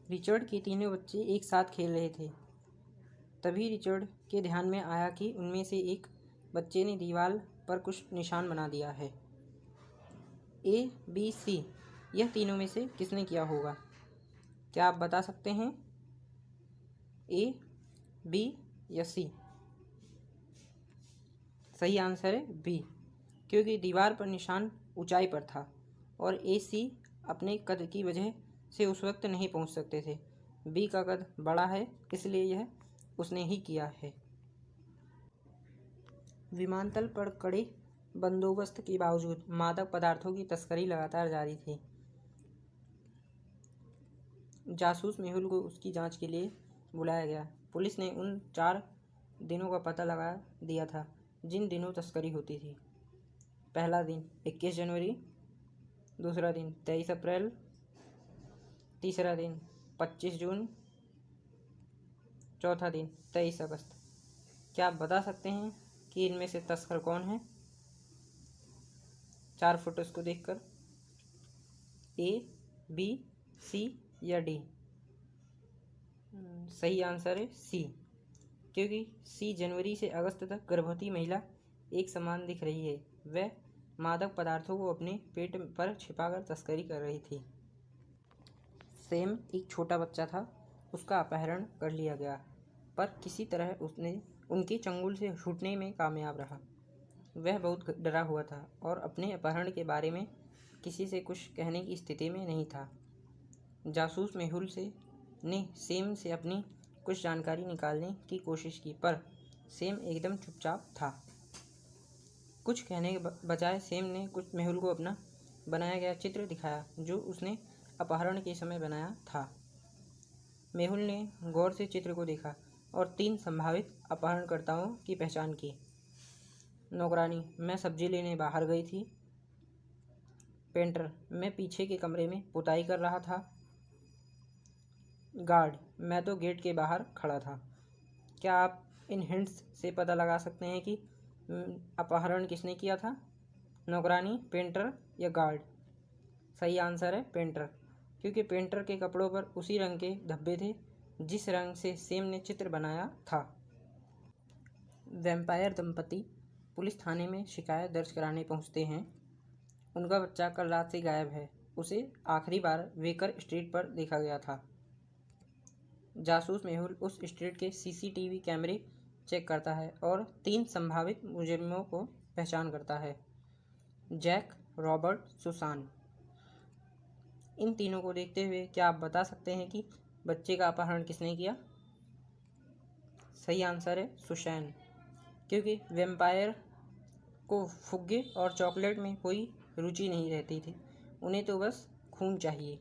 Richard के तीनों बच्चे एक साथ खेल रहे थे। तभी रिचर्ड के ध्यान में आया कि उनमें से एक बच्चे ने दीवार पर कुछ निशान बना दिया है। A, B, C यह तीनों में से किसने किया होगा? क्या आप बता सकते हैं? A, B या C? सही आंसर है B, क्योंकि दीवार पर निशान ऊंचाई पर था और AC अपने कद की वजह से उस वक्त नहीं पहुंच सकते थे। B का कद बड़ा है, इसलिए यह उसने ही किया है। विमानतल पर कड़े बंदोबस्त के बावजूद मादक पदार्थों की तस्करी लगातार जारी थी। जासूस मेहुल को उसकी जांच के लिए बुलाया गया। पुलिस ने उन 4 दिनों का पता लगा दिया था जिन दिनों तस्करी होती थी। पहला दिन 21 जनवरी, दूसरा दिन 23 अप्रैल, तीसरा दिन 25 जून, चौथा दिन 23 अगस्त। क्या आप बता सकते हैं कि इनमें से तस्कर कौन है? 4 फोटोज को देखकर A, B, C या D? सही आंसर है C, क्योंकि C जनवरी से अगस्त तक गर्भवती महिला एक समान दिख रही है। वह मादक पदार्थों को अपने पेट पर छिपाकर तस्करी कर रही थी। सैम एक छोटा बच्चा था। उसका अपहरण कर लिया गया, पर किसी तरह उसने उनके चंगुल से छूटने में कामयाब रहा। वह बहुत डरा हुआ था और अपने अपहरण के बारे में किसी से कुछ कहने की स्थिति में नहीं था। जासूस मेहुल ने सैम से अपनी कुछ जानकारी निकालने की कोशिश की, पर सैम एकदम चुपचाप था। कुछ कहने के बजाय सैम ने कुछ मेहुल को अपना बनाया गया चित्र दिखाया जो उसने अपहरण के समय बनाया था। मेहुल ने गौर से चित्र को देखा और 3 संभावित अपहरणकर्ताओं की पहचान की। नौकरानी, मैं सब्जी लेने बाहर गई थी। पेंटर, मैं पीछे के कमरे में पुताई कर रहा था। गार्ड, मैं तो गेट के बाहर खड़ा था। क्या आप इन हिंट्स से पता लगा सकते हैं कि अपहरण किसने किया था? नौकरानी, पेंटर या गार्ड? सही आंसर है पेंटर, क्योंकि पेंटर के कपड़ों पर उसी रंग के धब्बे थे जिस रंग से सैम ने चित्र बनाया था। वैम्पायर दंपति पुलिस थाने में शिकायत दर्ज कराने पहुंचते हैं। उनका बच्चा कल रात से गायब है। उसे आखिरी बार वेकर स्ट्रीट पर देखा गया था। जासूस मेहुल उस स्ट्रीट के CCTV कैमरे चेक करता है और 3 संभावित मुजरिमों को पहचान करता है: जैक, रॉबर्ट, सुसान। इन तीनों को देखते हुए क्या आप बता सकते हैं कि बच्चे का अपहरण किसने किया? सही आंसर है सुसैन, क्योंकि वैम्पायर को फुग्गे और चॉकलेट में कोई रुचि नहीं रहती थी। उन्हें तो बस खून चाहिए।